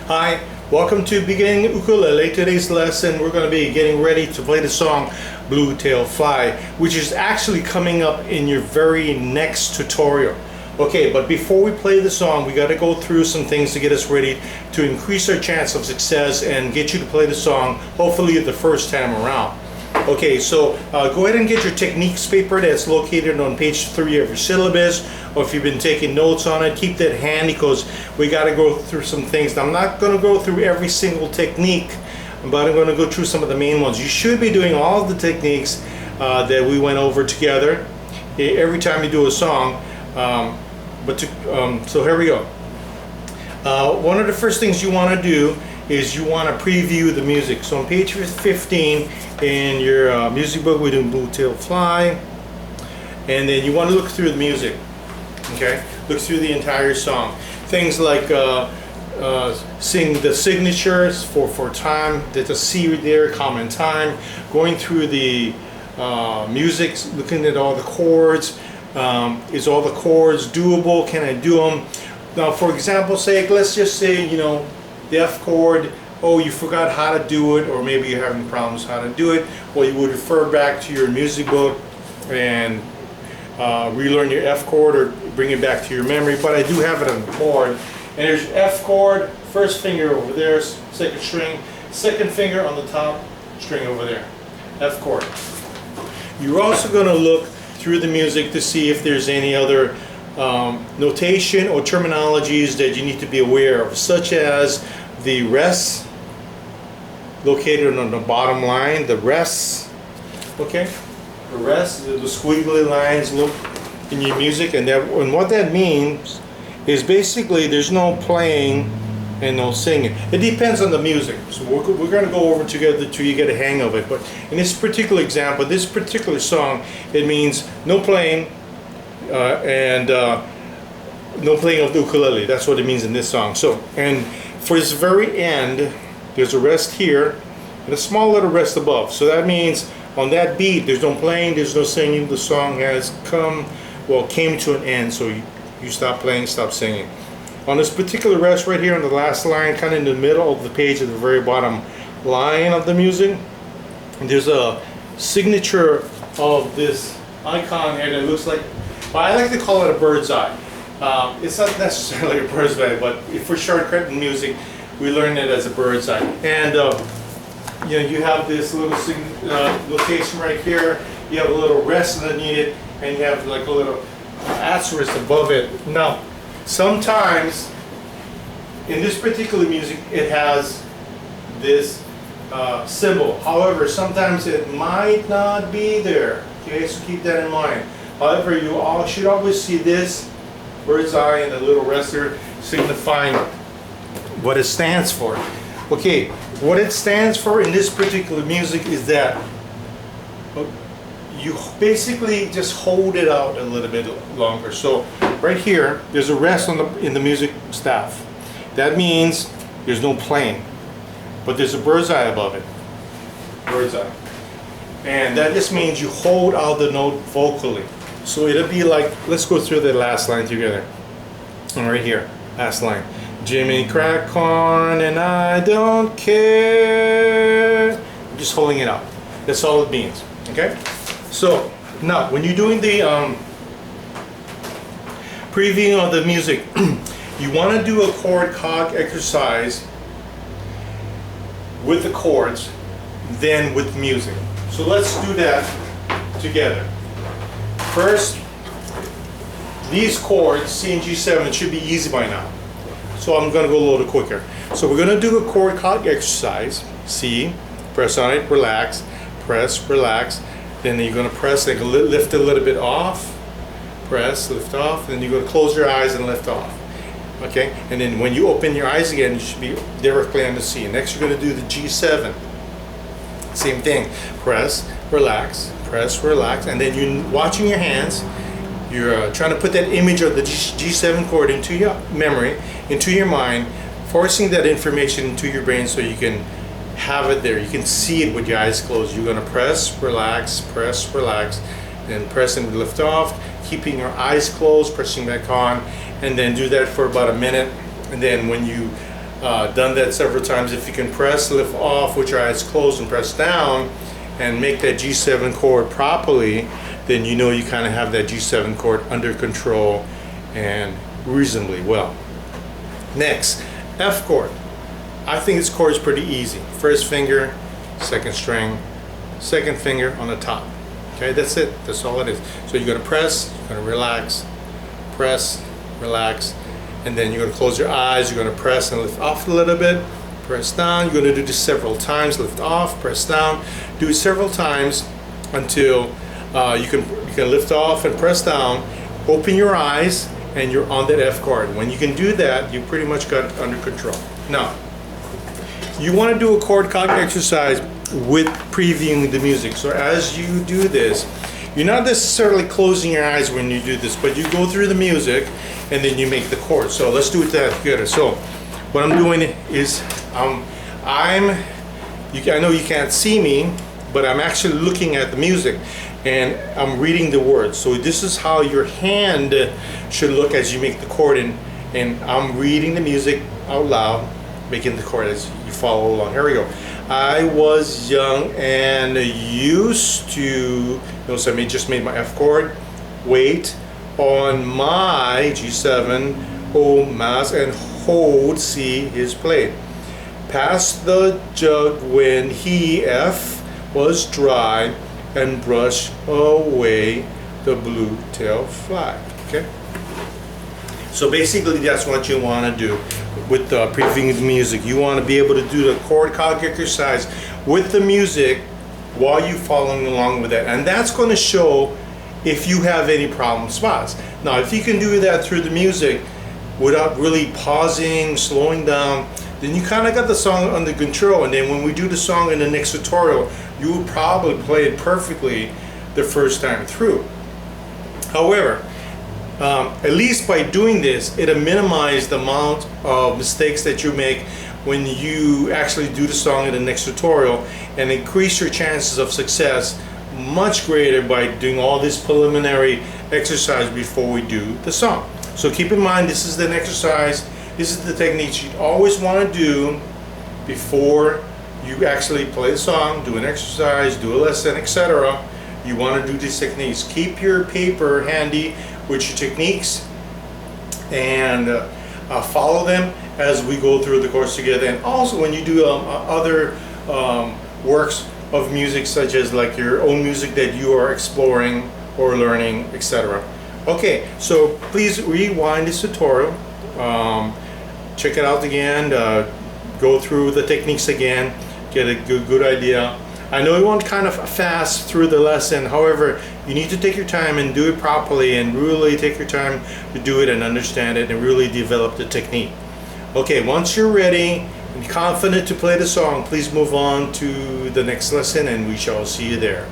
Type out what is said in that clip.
Hi, welcome to Beginning Ukulele. Today's lesson we're going to be getting ready to play the song Blue Tail Fly, which is actually coming up in your very next tutorial. Okay, but before we play the song, we got to go through some things to get us ready to increase our chance of success and get you to play the song, hopefully the first time around. Okay, so go ahead and get your techniques paper that's located on page 3 of your syllabus, or if you've been taking notes on it, keep that handy because we got to go through some things. Now, I'm not going to go through every single technique, but I'm going to go through some of the main ones. You should be doing all of the techniques that we went over together every time you do a song. So here we go. One of the first things you want to do is you want to preview the music. So on page 15 in your music book, we're doing Blue Tail Fly, and then you want to look through the music. Okay, look through the entire song. Things like sing the signatures for time. There's a C there, common time. Going through the music, looking at all the chords. Is all the chords doable? Can I do them? Now, for example's sake, let's just say, you know, the F chord, oh, you forgot how to do it, or maybe you're having problems how to do it. Well, you would refer back to your music book and relearn your F chord or bring it back to your memory. But I do have it on the board. And there's F chord, first finger over there, second string, second finger on the top string over there, F chord. You're also going to look through the music to see if there's any other notation or terminologies that you need to be aware of, such as the rests located on the bottom line, the rests, okay? The rests, the squiggly lines look in your music, and what that means is basically there's no playing and no singing. It depends on the music, so we're going to go over together till you get a hang of it. But in this particular example, this particular song, it means no playing and no playing of the ukulele. That's what it means in this song. So, and for this very end, there's a rest here and a small little rest above. So that means on that beat, there's no playing, there's no singing. The song has came to an end. So you stop playing, stop singing. On this particular rest right here on the last line, kind of in the middle of the page at the very bottom line of the music, there's a signature of this icon here that looks like, well, I like to call it a bird's eye. It's not necessarily a bird's eye, but for shortcut in music, we learn it as a bird's eye. And you know, you have this little location right here. You have a little rest underneath it, and you have like a little asterisk above it. Now, sometimes in this particular music it has this symbol. However, sometimes it might not be there. Okay, so keep that in mind. However, you all should always see this bird's eye and the little rester signifying what it stands for. Okay, what it stands for in this particular music is that you basically just hold it out a little bit longer. So right here, there's a rest in the music staff. That means there's no playing, but there's a bird's eye above it. Bird's eye. And that just means you hold out the note vocally. So it'll be like, let's go through the last line together. And right here, last line. Jimmy crack corn and I don't care. I'm just holding it out. That's all it means. Okay? So now, when you're doing the previewing of the music, you want to do a chord cog exercise with the chords, then with music. So let's do that together. First, these chords, C and G7, should be easy by now. So I'm going to go a little quicker. So we're going to do a chord cog exercise. C, press on it, relax, press, relax. Then you're going to press and lift a little bit off, press, lift off, then you're going to close your eyes and lift off. Okay, and then when you open your eyes again, you should be directly on the C. Next, you're going to do the G7. Same thing, press, relax, and then you're watching your hands. You're trying to put that image of the G7 chord into your memory, into your mind, forcing that information into your brain so you can have it there. You can see it with your eyes closed. You're going to press, relax, then press and lift off, keeping your eyes closed, pressing back on, and then do that for about a minute. And then when you done that several times. If you can press lift off with your eyes closed and press down and make that G7 chord properly, then you know you kind of have that G7 chord under control and reasonably well. Next, F chord. I think this chord is pretty easy. First finger, second string, second finger on the top. Okay, that's it. That's all it is. So you're going to press, you're going to relax, press, relax, and then you're going to close your eyes. You're going to press and lift off a little bit, press down. You're going to do this several times. Lift off, press down. Do it several times until you can lift off and press down. Open your eyes, and you're on that F chord. When you can do that, you pretty much got it under control. Now, you want to do a chord calc exercise with previewing the music. So as you do this, you're not necessarily closing your eyes when you do this, but you go through the music and then you make the chord. So let's do it together. So what I'm doing is I know you can't see me, but I'm actually looking at the music and I'm reading the words. So this is how your hand should look as you make the chord, and I'm reading the music out loud, making the chord as you follow along. Here we go. I was young and used to, notice I just made my F chord, wait on my G7, O Mas, and hold C his plate. Pass the jug when he, F, was dry, and brush away the blue tail fly. Okay? So basically that's what you want to do with previewing the music. You want to be able to do the chord calc exercise with the music while you're following along with that. And that's going to show if you have any problem spots. Now, if you can do that through the music without really pausing, slowing down, then you kind of got the song under control. And then when we do the song in the next tutorial, you will probably play it perfectly the first time through. However, at least by doing this, it'll minimize the amount of mistakes that you make when you actually do the song in the next tutorial, and increase your chances of success much greater by doing all this preliminary exercise before we do the song. So keep in mind, this is an exercise, this is the technique you always want to do before you actually play the song, do an exercise, do a lesson, etc. You want to do these techniques. Keep your paper handy with your techniques and follow them as we go through the course together. And also when you do other works of music, such as like your own music that you are exploring or learning, etc. Okay, so please rewind this tutorial, check it out again, go through the techniques again, get a good idea. I know you went kind of fast through the lesson. However, you need to take your time and do it properly, and really take your time to do it and understand it and really develop the technique. Okay, once you're ready and confident to play the song, please move on to the next lesson and we shall see you there.